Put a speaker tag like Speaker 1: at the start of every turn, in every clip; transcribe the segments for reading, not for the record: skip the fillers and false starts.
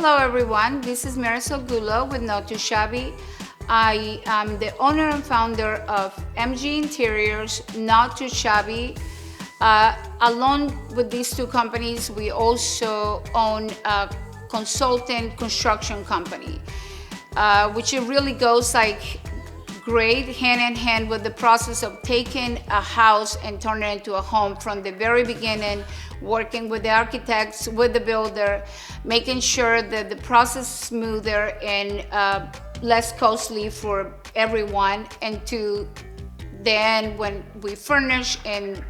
Speaker 1: Hello everyone, this is Marisol Gulo with Not Too Shabby. I am the owner and founder of MG Interiors, Not Too Shabby. Along with these two companies, we also own a consultant construction company, which it really goes like great hand in hand with the process of taking a house and turning it into a home from the very beginning, working with the architects, with the builder, making sure that the process is smoother and less costly for everyone, and to then when we furnish and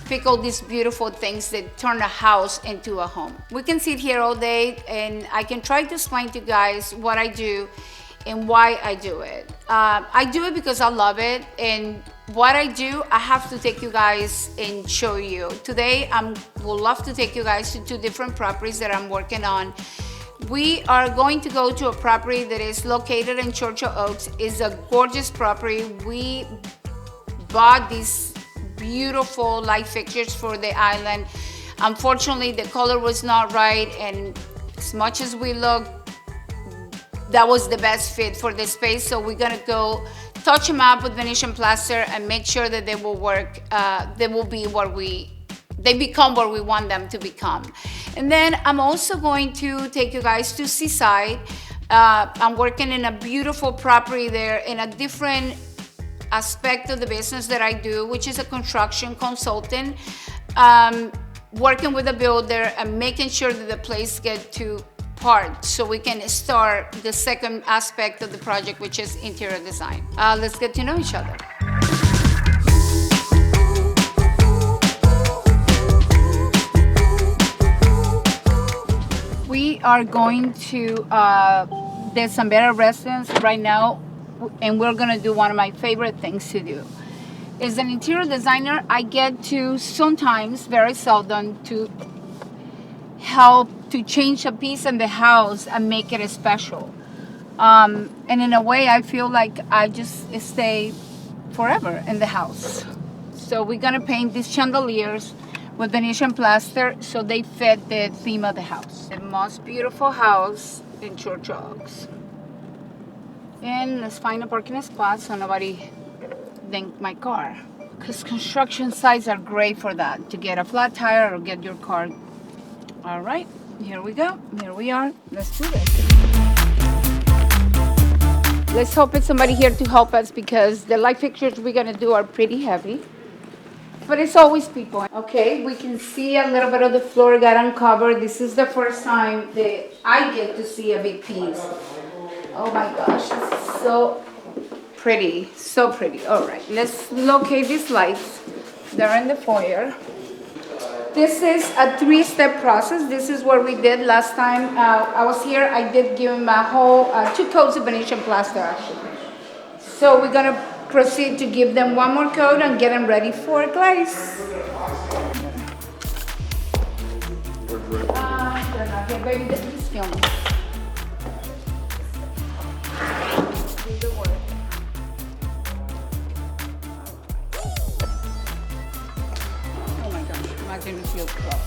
Speaker 1: pick all these beautiful things that turn a house into a home. We can sit here all day and I can try to explain to you guys what I do and why I do it. I do it because I love it, and what I do, I have to take you guys and show you. Today, I would love to take you guys to two different properties that I'm working on. We are going to go to a property that is located in Churchill Oaks. It's a gorgeous property. We bought these beautiful light fixtures for the island. Unfortunately, the color was not right, and as much as we looked, that was the best fit for the space. So we're gonna go touch them up with Venetian plaster and make sure that they will work. They will be they become what we want them to become. And then I'm also going to take you guys to Seaside. I'm working in a beautiful property there in a different aspect of the business that I do, which is a construction consultant, working with a builder and making sure that the place get to part so we can start the second aspect of the project, which is interior design. Let's get to know each other. We are going to the Sambera residence right now, and we're gonna do one of my favorite things to do. As an interior designer, I get to sometimes, very seldom, to help to change a piece in the house and make it special. And in a way, I feel like I just stay forever in the house. So we're gonna paint these chandeliers with Venetian plaster so they fit the theme of the house. The most beautiful house in Churchill Oaks. And let's find a parking spot so nobody dink my car. Because construction sites are great for that, to get a flat tire or get your car. All right, here we go. Here we are. Let's do this. Let's hope it's somebody here to help us, because the light fixtures we're gonna do are pretty heavy. But it's always people. Okay, we can see a little bit of the floor got uncovered. This is the first time that I get to see a big piece. Oh my gosh, this is so pretty, so pretty. All right, let's locate these lights. They're in the foyer. This is a 3-step process. This is what we did last time I was here. I did give him a whole 2 coats of Venetian plaster actually. So we're gonna proceed to give them one more coat and get them ready for glaze. They're not here, baby. Just film me. Do the work. Oh my gosh, imagine it feels rough.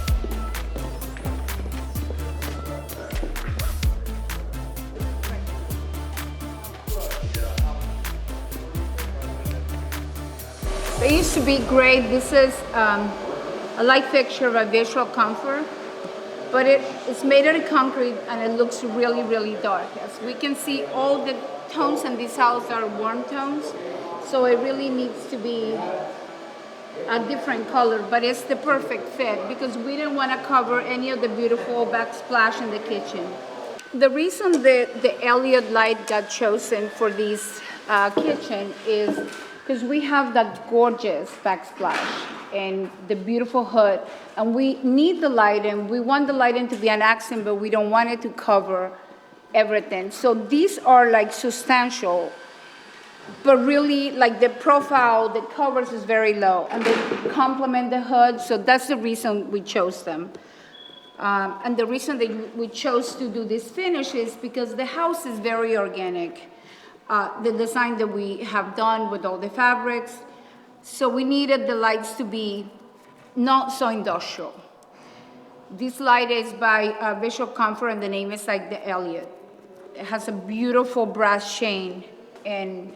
Speaker 1: They used to be great. This is a light fixture of a visual comfort, but it's made out of concrete and it looks really, really dark. As we can see, all the tones in this house are warm tones, so it really needs to be a different color, but it's the perfect fit because we didn't want to cover any of the beautiful backsplash in the kitchen. The reason the Elliott light got chosen for this kitchen is because we have that gorgeous backsplash and the beautiful hood, and we need the lighting. We want the lighting to be an accent, but we don't want it to cover everything. So these are like substantial, but really like the profile, the covers is very low, and they complement the hood, so that's the reason we chose them. And the reason that we chose to do this finish is because the house is very organic. The design that we have done with all the fabrics. So we needed the lights to be not so industrial. This light is by Visual Comfort, and the name is like the Elliot. It has a beautiful brass chain, and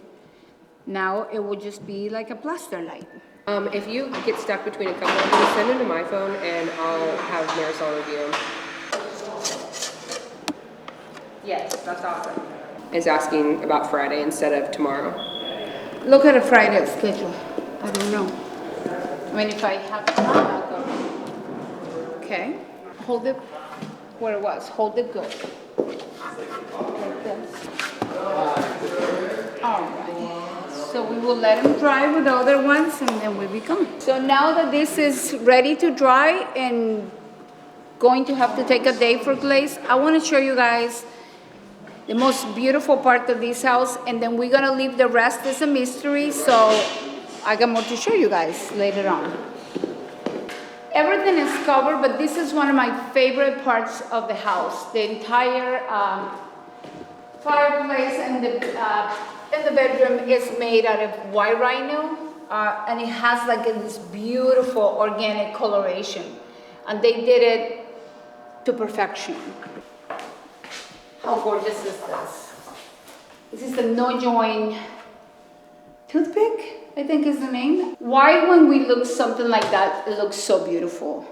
Speaker 1: now it will just be like a plaster light.
Speaker 2: If you get stuck between a couple of them, send them to my phone and I'll have Marisol review them. Yes, that's awesome. Is asking about Friday instead of tomorrow.
Speaker 1: Look at a Friday schedule. I don't know. I mean, if I have time, I'll go. Okay. Hold it where it was. Hold it good. Like this. All right. So we will let them dry with the other ones, and then we'll be coming. So now that this is ready to dry and going to have to take a day for glaze, I want to show you guys the most beautiful part of this house, and then we're gonna leave the rest as a mystery, so I got more to show you guys later on. Everything is covered, but this is one of my favorite parts of the house. The entire fireplace and the bedroom is made out of white rhino, and it has like this beautiful organic coloration, and they did it to perfection. How gorgeous is this? This is the no join toothpick, I think is the name. Why when we look something like that, it looks so beautiful?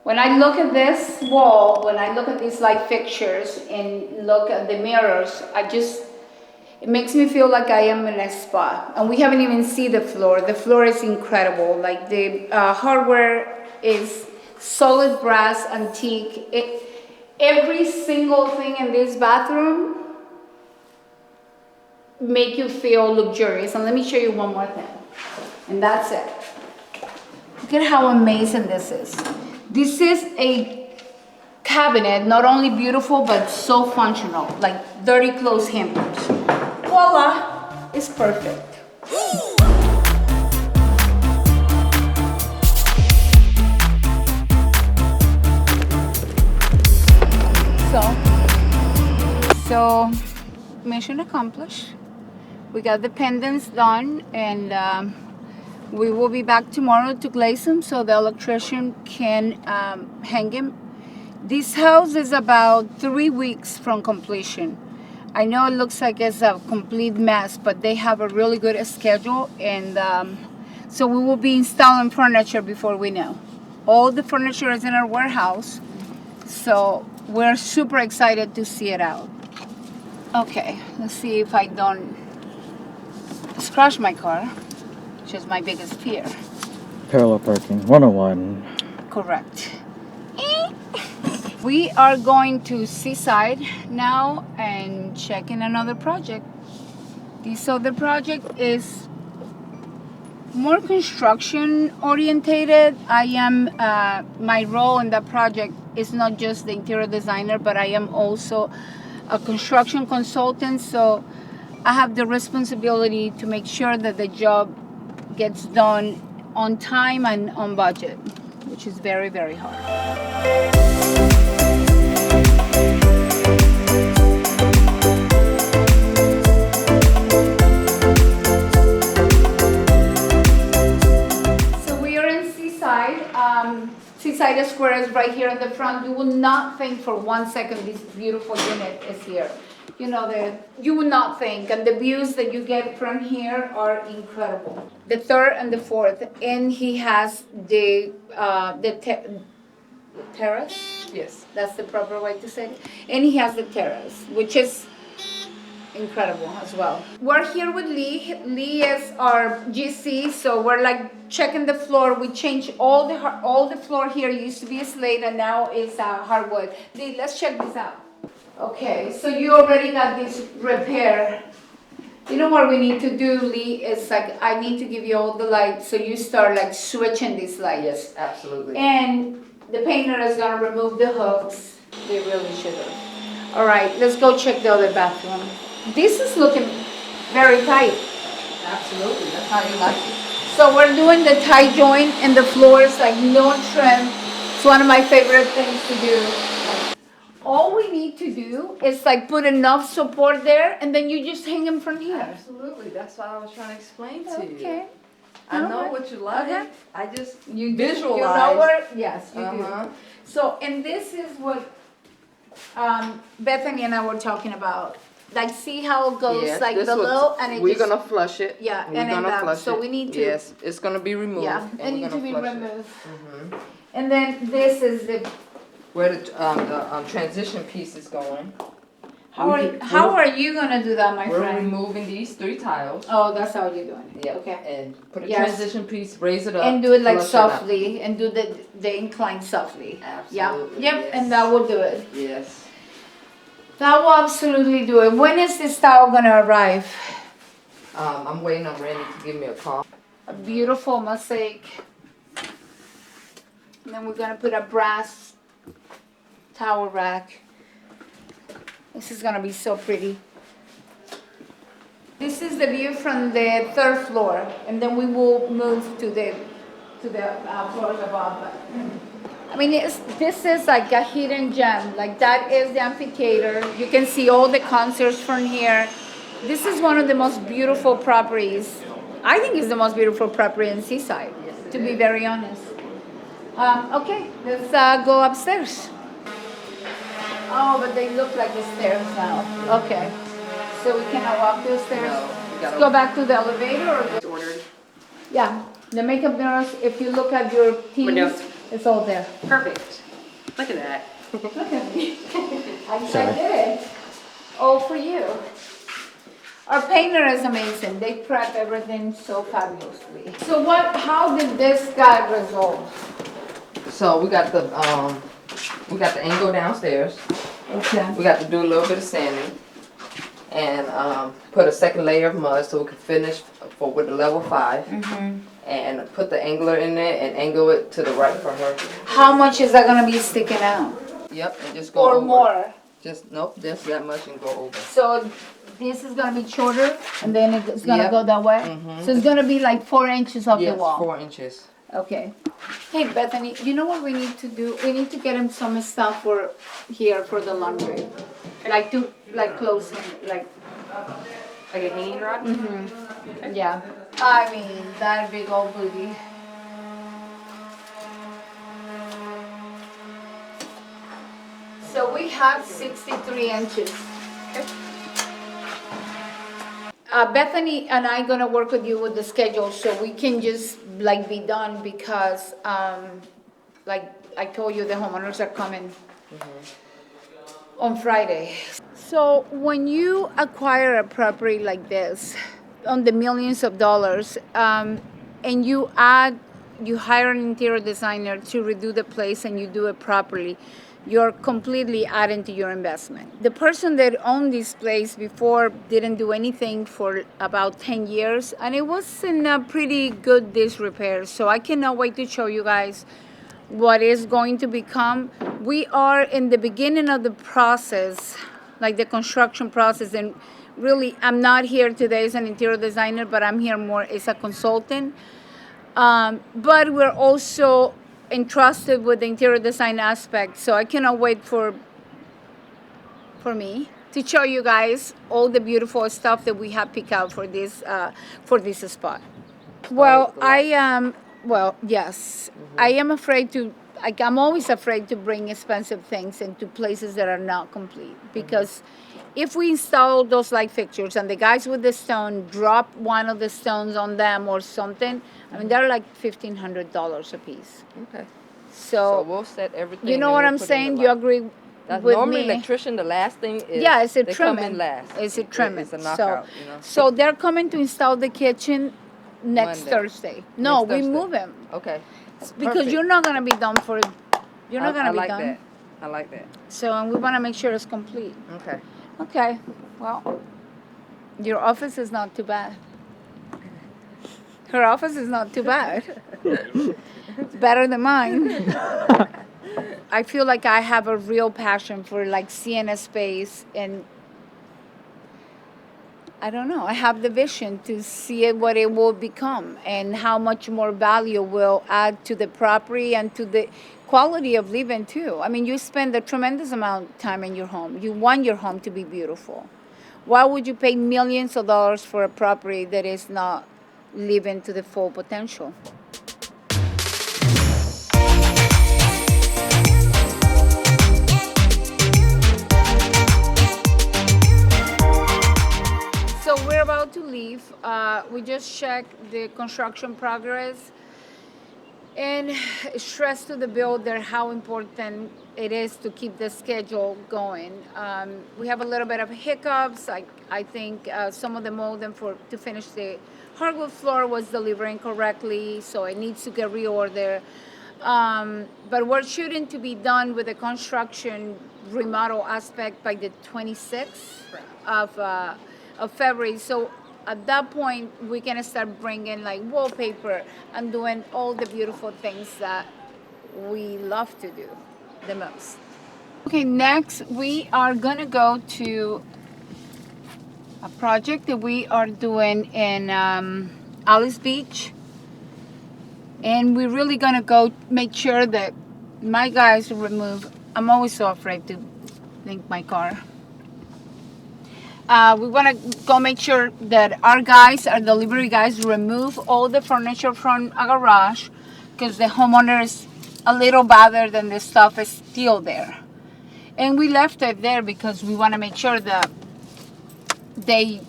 Speaker 1: When I look at this wall, when I look at these light fixtures and look at the mirrors, it makes me feel like I am in a spa. And we haven't even seen the floor. The floor is incredible. Like the hardware is solid brass, antique. Every single thing in this bathroom make you feel luxurious. And let me show you one more thing. And that's it. Look at how amazing this is. This is a cabinet, not only beautiful, but so functional, like dirty clothes hampers. Voila, it's perfect. So mission accomplished. We got the pendants done, and we will be back tomorrow to glaze them so the electrician can hang them. This house is about 3 weeks from completion. I know it looks like it's a complete mess, but they have a really good schedule, and so we will be installing furniture before we know. All the furniture is in our warehouse, so we're super excited to see it out. Okay, let's see if I don't scratch my car, which is my biggest fear.
Speaker 3: Parallel parking 101.
Speaker 1: Correct. We are going to Seaside now and check in another project. This other project is more construction orientated. I am, my role in that project is not just the interior designer, but I am also a construction consultant, so I have the responsibility to make sure that the job gets done on time and on budget, which is very, very hard. So we are in Seaside. Seaside Square is right here in the front. You will not think for 1 second this beautiful unit is here. You know, you would not think, and the views that you get from here are incredible. The third and the fourth, and he has the terrace.
Speaker 2: Yes.
Speaker 1: That's the proper way to say it. And he has the terrace, which is incredible as well. We're here with Lee. Lee is our GC, so we're like checking the floor. We changed all the floor here. It used to be a slate, and now it's hardwood. Lee, let's check this out. Okay, so you already got this repair. You know what we need to do, Lee, is like, I need to give you all the lights, so you start like switching these lights.
Speaker 4: Yes, absolutely.
Speaker 1: And the painter is gonna remove the hooks. They really should have. All right, let's go check the other bathroom. This is looking very tight.
Speaker 4: Absolutely, that's how you like it.
Speaker 1: So we're doing the tie joint in the floors, like no trim. It's one of my favorite things to do. All we need to do is like put enough support there, and then you just hang them from here.
Speaker 4: Absolutely, that's what I was trying to explain to you.
Speaker 1: Okay.
Speaker 4: I know
Speaker 1: Okay.
Speaker 4: what you like.
Speaker 1: Okay.
Speaker 4: I just
Speaker 1: You
Speaker 4: visualize.
Speaker 1: You know where? Yes, you
Speaker 4: Uh-huh.
Speaker 1: do. So, and this is what Bethany and I were talking about. Like, see how it goes
Speaker 4: Yes,
Speaker 1: like
Speaker 4: this
Speaker 1: below,
Speaker 4: was,
Speaker 1: and it
Speaker 4: we're
Speaker 1: just
Speaker 4: gonna flush it.
Speaker 1: Yeah,
Speaker 4: we're
Speaker 1: and then
Speaker 4: gonna flush
Speaker 1: so
Speaker 4: it.
Speaker 1: we need to
Speaker 4: Yes, it's gonna be removed.
Speaker 1: yeah, it
Speaker 4: and we're
Speaker 1: needs to
Speaker 4: gonna
Speaker 1: be
Speaker 4: flush it.
Speaker 1: removed. And then this is the
Speaker 4: Where the transition piece is going.
Speaker 1: how are you gonna do that, my
Speaker 4: We're
Speaker 1: friend?
Speaker 4: removing these 3 tiles.
Speaker 1: Oh, that's how you're doing it.
Speaker 4: Yeah.
Speaker 1: Okay.
Speaker 4: And put a
Speaker 1: Yes.
Speaker 4: transition piece, raise it up.
Speaker 1: And do it like
Speaker 4: flush it up.
Speaker 1: softly, and do the incline softly.
Speaker 4: Absolutely,
Speaker 1: Yeah. Yep.
Speaker 4: yes.
Speaker 1: And that will do it.
Speaker 4: Yes.
Speaker 1: That will absolutely do it. When is this towel gonna arrive?
Speaker 4: I'm waiting on Randy to give me a call.
Speaker 1: A beautiful mosaic. And then we're gonna put a brass towel rack. This is gonna be so pretty. This is the view from the 3rd floor, and then we will move to the floors above. I mean, this is like a hidden gem. Like, that is the amphitheater. You can see all the concerts from here. This is one of the most beautiful properties. I think it's the most beautiful property in Seaside, to be very honest. Okay, let's go upstairs. Oh, but they look like the stairs now. Okay, so we cannot walk those stairs.
Speaker 4: No, we
Speaker 1: Let's
Speaker 4: gotta-
Speaker 1: go back to the elevator. Or
Speaker 2: It's ordered.
Speaker 1: yeah, the makeup mirrors. If you look at your
Speaker 2: Window.
Speaker 1: teams, it's all there.
Speaker 2: Perfect. Look at that.
Speaker 1: Look at me. I
Speaker 3: Sorry.
Speaker 1: did it. All for you. Our painter is amazing. They prep everything so fabulously. So how did this guy resolve?
Speaker 4: So we got the angle downstairs.
Speaker 1: Okay.
Speaker 4: We got to do a little bit of sanding and put a second layer of mud so we can finish with the level 5. And put the angler in there and angle it to the right for her.
Speaker 1: How much is that gonna be sticking out?
Speaker 4: Yep, and just go
Speaker 1: Or
Speaker 4: over.
Speaker 1: more?
Speaker 4: Just that much and go over.
Speaker 1: So this is gonna be shorter, and then it's gonna
Speaker 4: Yep.
Speaker 1: go that way? So it's gonna be like 4 inches off the
Speaker 4: Yes,
Speaker 1: wall?
Speaker 4: 4 inches.
Speaker 1: Okay. Hey, Bethany, you know what we need to do? We need to get him some stuff for here for the laundry. Like close him, like,
Speaker 2: Like a hanging rod?
Speaker 1: yeah. I mean, that big old booty. So we have 63 inches. Bethany and I gonna work with you with the schedule so we can just like be done because like I told you, the homeowners are coming on Friday. So when you acquire a property like this, on the millions of dollars, and you hire an interior designer to redo the place and you do it properly, you're completely adding to your investment. The person that owned this place before didn't do anything for about 10 years, and it was in a pretty good disrepair. So I cannot wait to show you guys what is going to become. We are in the beginning of the process, like the construction process, and really I'm not here today as an interior designer, but I'm here more as a consultant. But we're also entrusted with the interior design aspect, so I cannot wait for me to show you guys all the beautiful stuff that we have picked out for this spot. Well, I am. Well, yes, I am afraid to. Like, I'm always afraid to bring expensive things into places that are not complete because if we install those light fixtures and the guys with the stone drop one of the stones on them or something, I mean they're like $1,500 a piece.
Speaker 4: Okay.
Speaker 1: So
Speaker 4: we'll set everything.
Speaker 1: you know
Speaker 4: and
Speaker 1: what
Speaker 4: we'll
Speaker 1: I'm
Speaker 4: put in
Speaker 1: saying?
Speaker 4: the
Speaker 1: You
Speaker 4: light.
Speaker 1: agree
Speaker 4: That's
Speaker 1: with
Speaker 4: normally
Speaker 1: me?
Speaker 4: electrician. The last thing is
Speaker 1: Yeah, it's a
Speaker 4: they come
Speaker 1: trimming.
Speaker 4: in last.
Speaker 1: It's a trimming.
Speaker 4: It's a knockout. You know.
Speaker 1: So they're coming to install the kitchen next
Speaker 4: Monday.
Speaker 1: Thursday. No,
Speaker 4: Next
Speaker 1: we
Speaker 4: Thursday.
Speaker 1: move them
Speaker 4: Okay.
Speaker 1: because
Speaker 4: Perfect.
Speaker 1: you're not gonna be done for. You're not gonna
Speaker 4: I
Speaker 1: be
Speaker 4: like
Speaker 1: done.
Speaker 4: that. I like that.
Speaker 1: So and we want to make sure it's complete.
Speaker 4: Okay.
Speaker 1: Okay. Well, your office is not too bad. Her office is not too bad. It's better than mine. I feel like I have a real passion for like seeing a space, and I don't know, I have the vision to see it, what it will become and how much more value will add to the property and to the quality of living too. I mean, you spend a tremendous amount of time in your home. You want your home to be beautiful. Why would you pay millions of dollars for a property that is not live into the full potential. So we're about to leave. We just checked the construction progress and stress to the builder how important it is to keep the schedule going. We have a little bit of hiccups. I think some of the molding to finish the hardwood floor was delivering correctly, so it needs to get reordered. But we're shooting to be done with the construction remodel aspect by the 26th of February. So at that point, we can start bringing like wallpaper and doing all the beautiful things that we love to do the most. Okay, next we are gonna go to a project that we are doing in Alice Beach. And we're really gonna go make sure that my guys remove, I'm always so afraid to link my car. We wanna go make sure that our delivery guys, remove all the furniture from a garage because the homeowner is a little bothered and the stuff is still there. And we left it there because we wanna make sure that they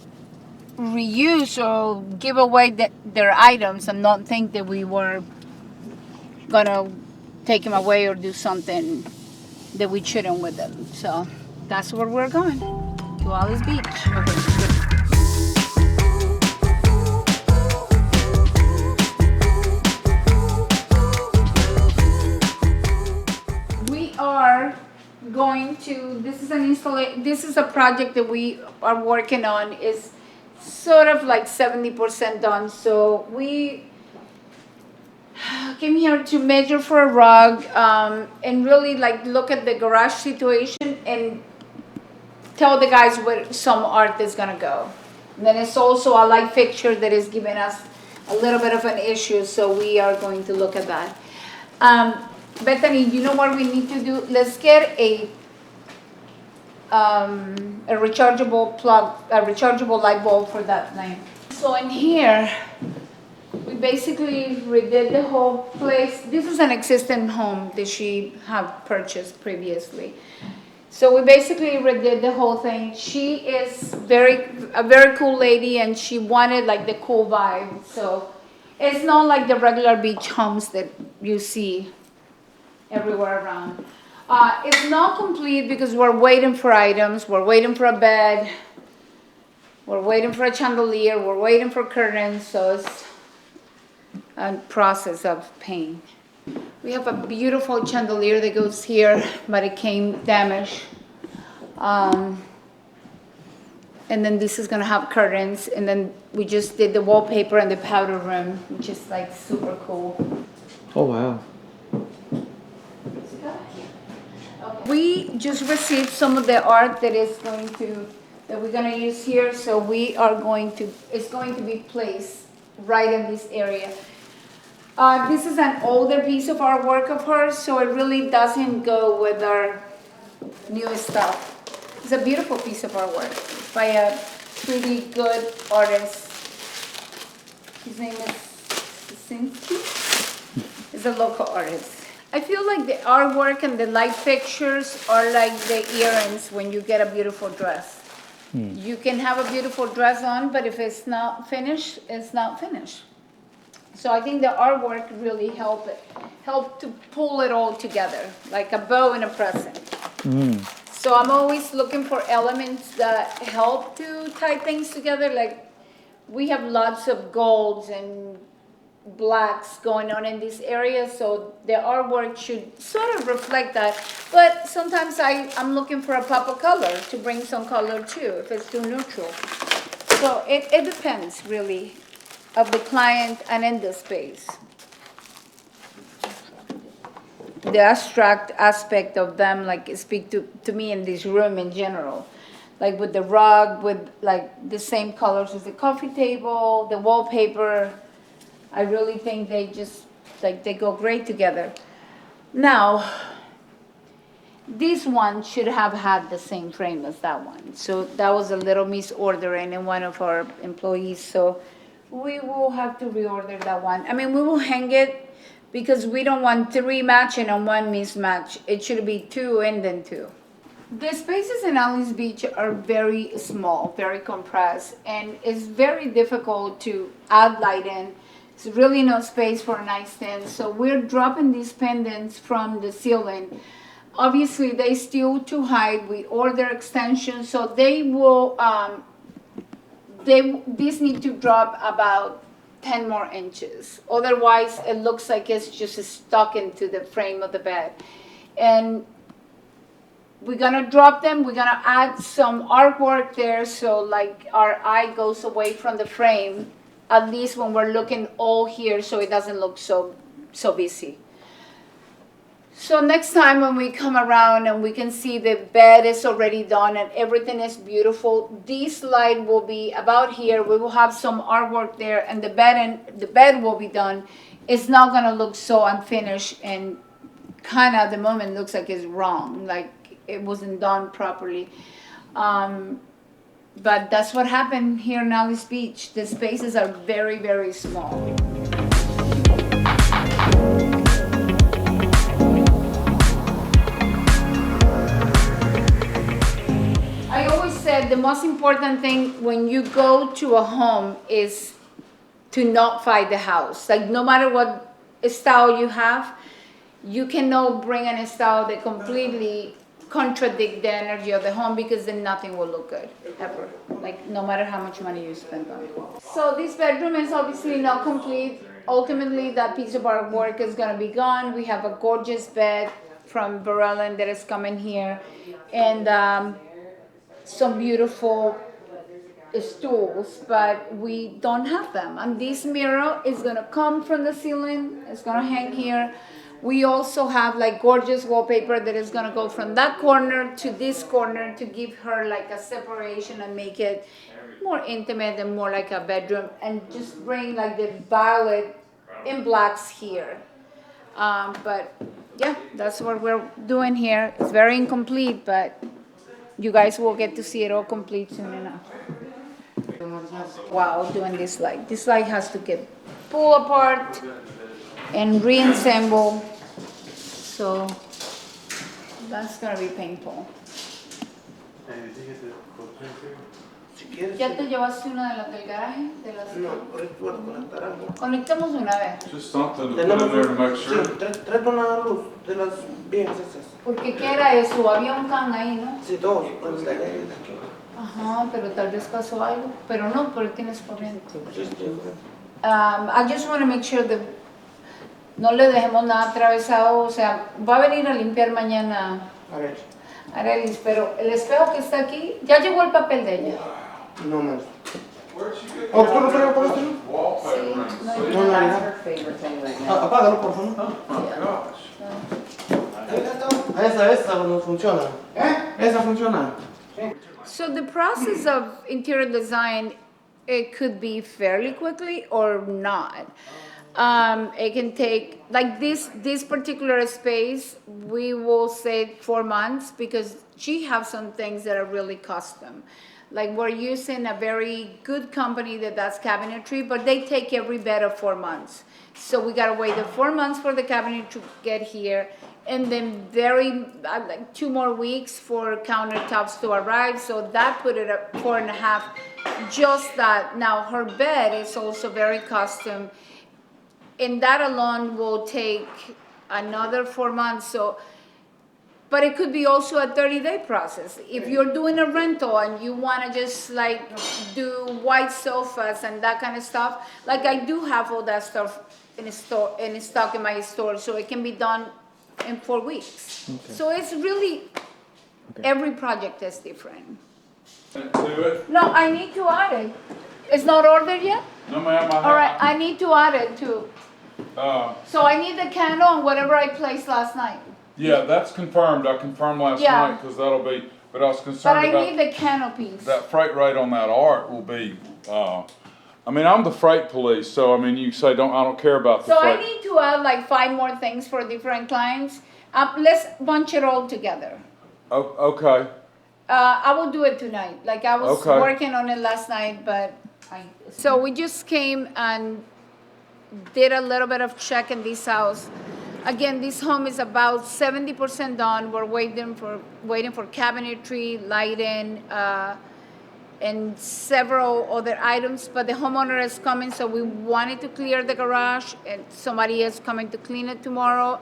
Speaker 1: reuse or give away their items and not think that we were gonna take them away or do something that we shouldn't with them. So that's where we're going, to Alice Beach. We are going to, this is a project that we are working on. Is sort of like 70% done. So we came here to measure for a rug and really like look at the garage situation and tell the guys where some art is gonna go. And then it's also a light fixture that is giving us a little bit of an issue, so we are going to look at that. Bethany, you know what we need to do? Let's get a rechargeable plug, a rechargeable light bulb for that lamp. So in here, we basically redid the whole place. This is an existing home that she had purchased previously. So we basically redid the whole thing. She is a very cool lady, and she wanted like the cool vibe. So it's not like the regular beach homes that you see everywhere around. It's not complete because we're waiting for items. We're waiting for a bed. We're waiting for a chandelier. We're waiting for curtains. So it's a process of pain. We have a beautiful chandelier that goes here, but it came damaged. And then this is gonna have curtains, and then we just did the wallpaper and the powder room, which is like super cool.
Speaker 3: Oh, wow.
Speaker 1: We just received some of the art that we're gonna use here, so it's going to be placed right in this area. This is an older piece of artwork of hers, so it really doesn't go with our new stuff. It's a beautiful piece of artwork by a pretty good artist. His name is Sinski. He's a local artist. I feel like the artwork and the light fixtures are like the earrings when you get a beautiful dress. You can have a beautiful dress on, but if it's not finished, it's not finished. So I think the artwork really helped to pull it all together, like a bow and a present. So I'm always looking for elements that help to tie things together. Like we have lots of golds and blacks going on in this area, so the artwork should sort of reflect that. But sometimes I'm looking for a pop of color to bring some color too, if it's too neutral. So it depends really of the client and in the space. The abstract aspect of them like speak to me in this room in general. Like with the rug, with like the same colors as the coffee table, the wallpaper. I really think they just, like, they go great together. Now, this one should have had the same frame as that one. So that was a little misordering in one of our employees. So We will have to reorder that one. I mean, we will hang it because we don't want 3 matching and 1 mismatch. It should be 2 and then 2. The spaces in Alice Beach are very small, very compressed, and it's very difficult to add light in. There's really no space for a nightstand, so we're dropping these pendants from the ceiling. Obviously, they still too high. We order extensions, so they will. These need to drop about 10 more inches. Otherwise, it looks like it's just stuck into the frame of the bed. And we're gonna drop them. We're gonna add some artwork there, so like our eye goes away from the frame, at least when we're looking all here, so it doesn't look so busy. So next time when we come around and we can see the bed is already done and everything is beautiful, this light will be about here. We will have some artwork there, and the bed will be done. It's not gonna look so unfinished and kind of at the moment looks like it's wrong, like it wasn't done properly. But that's what happened here in Alice Beach. The spaces are very, very small. I always said the most important thing when you go to a home is to not fight the house. Like no matter what style you have, you cannot bring in a style that completely contradict the energy of the home, because then nothing will look good ever, like no matter how much money you spend on it. So this bedroom is obviously not complete. Ultimately that piece of our work is going to be gone. We have a gorgeous bed from Berlin that is coming here, and some beautiful stools, but we don't have them. And this mirror is going to come from the ceiling. It's going to hang here. We also have like gorgeous wallpaper that is gonna go from that corner to this corner to give her like a separation and make it more intimate and more like a bedroom, and just bring like the violet in blacks here. But yeah, that's what we're doing here. It's very incomplete, but you guys will get to see it all complete soon enough. Wow, doing this light. This light has to get pulled apart and reassemble, so that's gonna be painful. ¿Ya te llevaste una de las del garaje?
Speaker 5: No, por ahí puedo conectar algo.
Speaker 1: Conectemos una vez,
Speaker 6: Just something to put in there to make sure.
Speaker 5: Sí, trae una luz de las viejas esas.
Speaker 1: porque ¿qué era eso? Había un can ahí, ¿no?
Speaker 5: Sí, dos, pues de aquí.
Speaker 1: Ajá, pero tal vez pasó algo, pero no, porque tienes corriente.
Speaker 5: Sí, sí.
Speaker 1: I just want to make sure that no le dejemos nada atravesado, o sea, va a venir a limpiar mañana
Speaker 5: A ver,
Speaker 1: Arelis, pero el espejo que está aquí, ya llegó el papel de ella.
Speaker 5: no más.
Speaker 6: Where'd you get
Speaker 5: Oh, ¿tú no apagaste?
Speaker 6: wallpaper?
Speaker 1: Sí,
Speaker 6: ring?
Speaker 1: no,
Speaker 5: No, no,
Speaker 4: That's
Speaker 5: no.
Speaker 4: her favorite thing right now.
Speaker 5: Apágalo, por favor.
Speaker 6: Oh my gosh.
Speaker 5: Esa no funciona. Esa funciona.
Speaker 1: So the process of interior design, it could be fairly quickly or not. It can take, like this particular space, we will say 4 months, because she has some things that are really custom. Like we're using a very good company that does cabinetry, but they take every bed of 4 months. So we gotta wait the 4 months for the cabinet to get here, and then like 2 more weeks for countertops to arrive. So that put it at 4.5. Just that. Now her bed is also very custom, and that alone will take another 4 months. So, but it could be also a 30-day process. If you're doing a rental and you want to just like do white sofas and that kind of stuff, like I do have all that stuff in stock in my store, so it can be done in 4 weeks.
Speaker 3: Okay.
Speaker 1: So it's really,
Speaker 3: Okay.
Speaker 1: every project is different.
Speaker 6: Do it?
Speaker 1: No, I need to add it. It's not ordered yet?
Speaker 6: No, ma'am.
Speaker 1: All right, I need to add it too.
Speaker 6: Uh,
Speaker 1: So I need the candle and whatever I placed last night.
Speaker 6: yeah, that's confirmed. I confirmed last
Speaker 1: Yeah.
Speaker 6: night, because that'll be, but I was
Speaker 1: But
Speaker 6: concerned
Speaker 1: I
Speaker 6: about
Speaker 1: need the canopies.
Speaker 6: that freight rate on that art will be, I mean, I'm the freight police, so I mean, you say, I don't care about the
Speaker 1: So I
Speaker 6: freight.
Speaker 1: need to add like 5 more things for different clients. Let's bunch it all together.
Speaker 6: Oh, okay,
Speaker 1: I will do it tonight. Like I was
Speaker 6: Okay.
Speaker 1: working on it last night, but So we just came and did a little bit of check in this house. Again, this home is about 70% done. We're waiting for cabinetry, lighting, and several other items. But the homeowner is coming, so we wanted to clear the garage, and somebody is coming to clean it tomorrow,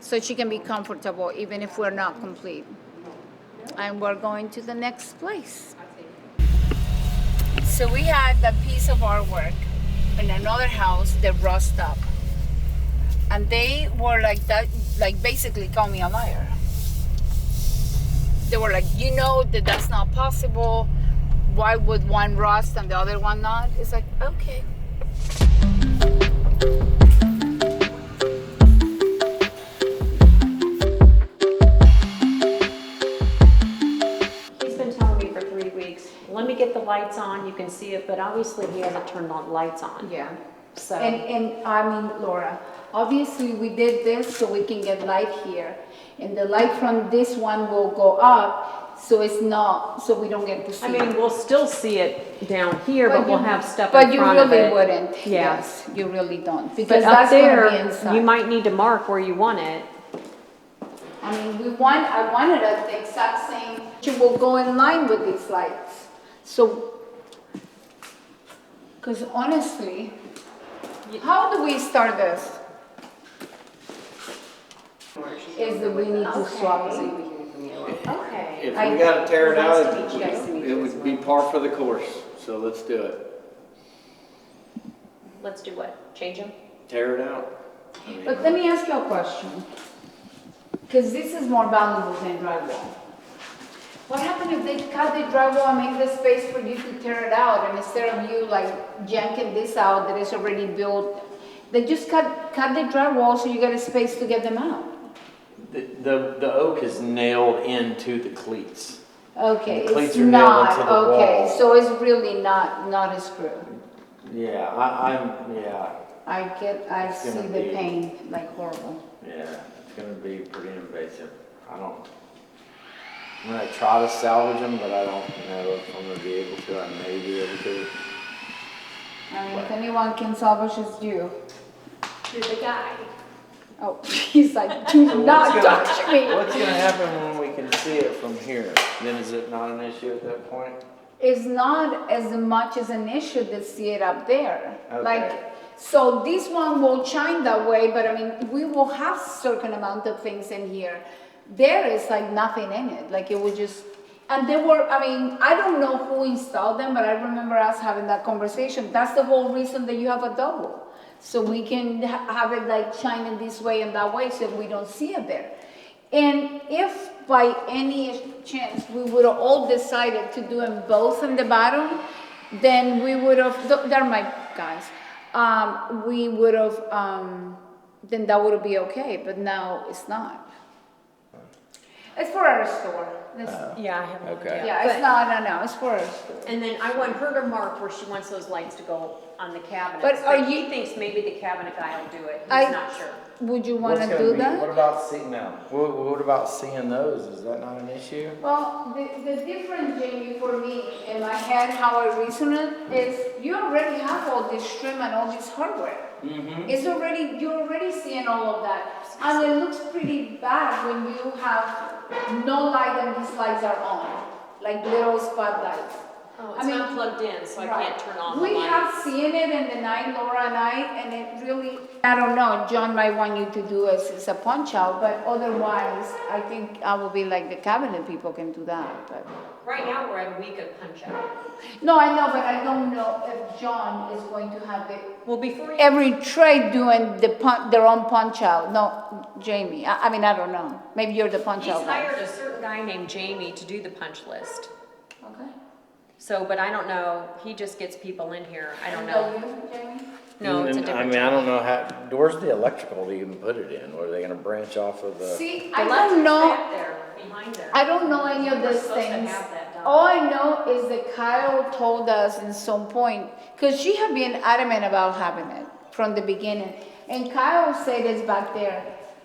Speaker 1: so she can be comfortable, even if we're not complete. And we're going to the next place. So we had that piece of artwork in another house that rust up. And they were like that, like basically call me a liar. They were like, you know that that's not possible. Why would one rust and the other one not? It's like, okay.
Speaker 7: He's been telling me for 3 weeks, let me get the lights on, you can see it, but obviously he hasn't turned on lights on.
Speaker 1: Yeah.
Speaker 7: So,
Speaker 1: And I mean, Laura, obviously we did this so we can get light here. And the light from this one will go up, so it's not, so we don't get to see.
Speaker 7: I mean, we'll still see it down here, but we'll have stuff in
Speaker 1: But you
Speaker 7: front of
Speaker 1: really
Speaker 7: it.
Speaker 1: wouldn't,
Speaker 7: Yeah.
Speaker 1: yes, you really don't,
Speaker 7: But
Speaker 1: because
Speaker 7: up
Speaker 1: that's gonna be
Speaker 7: there,
Speaker 1: inside.
Speaker 7: you might need to mark where you want it.
Speaker 1: I mean, I wanted it the exact same, it will go in line with these lights. So, because honestly, how do we start this? Is that we need to swap it.
Speaker 7: Okay.
Speaker 8: If
Speaker 1: I-
Speaker 8: we gotta tear it
Speaker 7: Nice
Speaker 8: out,
Speaker 7: to meet you. Nice to meet
Speaker 8: it
Speaker 7: you
Speaker 8: would
Speaker 7: as
Speaker 8: be
Speaker 7: well.
Speaker 8: par for the course, so let's do it.
Speaker 7: Let's do what? Change them?
Speaker 8: Tear it out. I mean,
Speaker 1: But let me ask you a question, because this is more valuable than drywall. What happened if they cut the drywall and make the space for you to tear it out, and instead of you like janking this out that is already built, they just cut the drywall so you get a space to get them out?
Speaker 8: The oak is nailed into the cleats.
Speaker 1: Okay,
Speaker 8: The cleats
Speaker 1: it's
Speaker 8: are nailed
Speaker 1: not,
Speaker 8: into the
Speaker 1: okay,
Speaker 8: wall.
Speaker 1: so it's really not a screw.
Speaker 8: Yeah,
Speaker 1: I
Speaker 8: It's
Speaker 1: see
Speaker 8: gonna
Speaker 1: the
Speaker 8: be-
Speaker 1: pain, like horrible.
Speaker 8: it's gonna be pretty invasive. I'm gonna try to salvage them, but I don't know if I'm gonna be able to. I may be able to.
Speaker 1: I mean, if anyone can salvage, it's you.
Speaker 7: You're the guy.
Speaker 1: Oh, he's like, do not touch me.
Speaker 8: What's gonna happen when we can see it from here? Then is it not an issue at that point?
Speaker 1: It's not as much as an issue to see it up there.
Speaker 8: Okay.
Speaker 1: Like, so this one will shine that way, but I mean, we will have certain amount of things in here. There is like nothing in it, like it would just, and they were, I mean, I don't know who installed them, but I remember us having that conversation. That's the whole reason that you have a double. So we can have it like shining this way and that way so we don't see it there. And if by any chance we would have all decided to do them both in the bottom, then we would have, they're my guys, we would have, then that would be okay, but now it's not. It's for our store.
Speaker 7: Yeah, I have no
Speaker 8: Okay.
Speaker 7: idea.
Speaker 1: Yeah, it's not, no, it's for our store.
Speaker 7: And then I want her to mark where she wants those lights to go on the cabinets.
Speaker 1: But are
Speaker 7: he
Speaker 1: you-
Speaker 7: thinks maybe the cabinet guy will do it. He's
Speaker 1: I-
Speaker 7: not sure.
Speaker 1: Would you want
Speaker 8: What's
Speaker 1: to
Speaker 8: gonna
Speaker 1: do
Speaker 8: be-
Speaker 1: that?
Speaker 8: What about seeing now? What about seeing those? Is that not an issue?
Speaker 1: Well, the difference, Jamie, for me, in my head, how I reason it, is you already have all this trim and all this hardware. It's already, you're already seeing all of that. And it looks pretty bad when you have no light and these lights are on, like little spotlights.
Speaker 7: Oh,
Speaker 1: I
Speaker 7: it's
Speaker 1: mean,
Speaker 7: not plugged in, so I can't turn on the
Speaker 1: We
Speaker 7: light.
Speaker 1: have seen it in the night, Laura and I, and it really, I don't know, John might want you to do as a punch out, but otherwise, I think I will be like the cabinet people can do that, but.
Speaker 7: Right now, we're at a week of punch out.
Speaker 1: No, I know, but I don't know if John is going to have it,
Speaker 7: Well, before you,
Speaker 1: every trade doing their own punch out. No, Jamie, I mean, I don't know. Maybe you're the punch
Speaker 7: he's
Speaker 1: out guy.
Speaker 7: hired a certain guy named Jamie to do the punch list.
Speaker 1: Okay.
Speaker 7: So, but I don't know, he just gets people in here, I don't
Speaker 1: Is that
Speaker 7: know.
Speaker 1: you, Jamie?
Speaker 7: No, it's a
Speaker 8: I
Speaker 7: different.
Speaker 8: mean, I don't know how, where's the electrical to even put it in? Or are they gonna branch off of the?
Speaker 1: See,
Speaker 7: The
Speaker 1: I don't
Speaker 7: electric's
Speaker 1: know.
Speaker 7: back there, behind there.
Speaker 1: I don't know any of
Speaker 7: We're
Speaker 1: these
Speaker 7: supposed to
Speaker 1: things.
Speaker 7: have that done.
Speaker 1: All I know is that Kyle told us in some point, because she had been adamant about having it from the beginning. And Kyle said it's back there.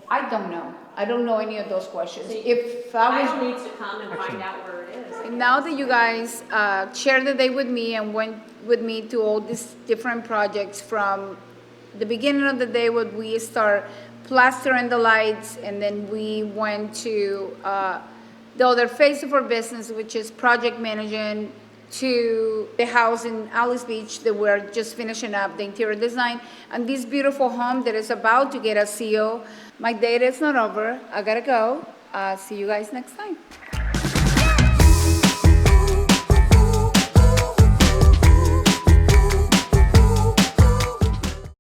Speaker 1: I don't know. I don't know any of those questions.
Speaker 7: See,
Speaker 1: If I was
Speaker 7: Kyle needs to come and find out where it is.
Speaker 1: now that you guys shared the day with me and went with me to all these different projects from the beginning of the day when we start plastering the lights, and then we went to the other phase of our business, which is project managing, to the house in Alice Beach that we're just finishing up the interior design, and this beautiful home that is about to get a CO. My day is not over. I gotta go. See you guys next time.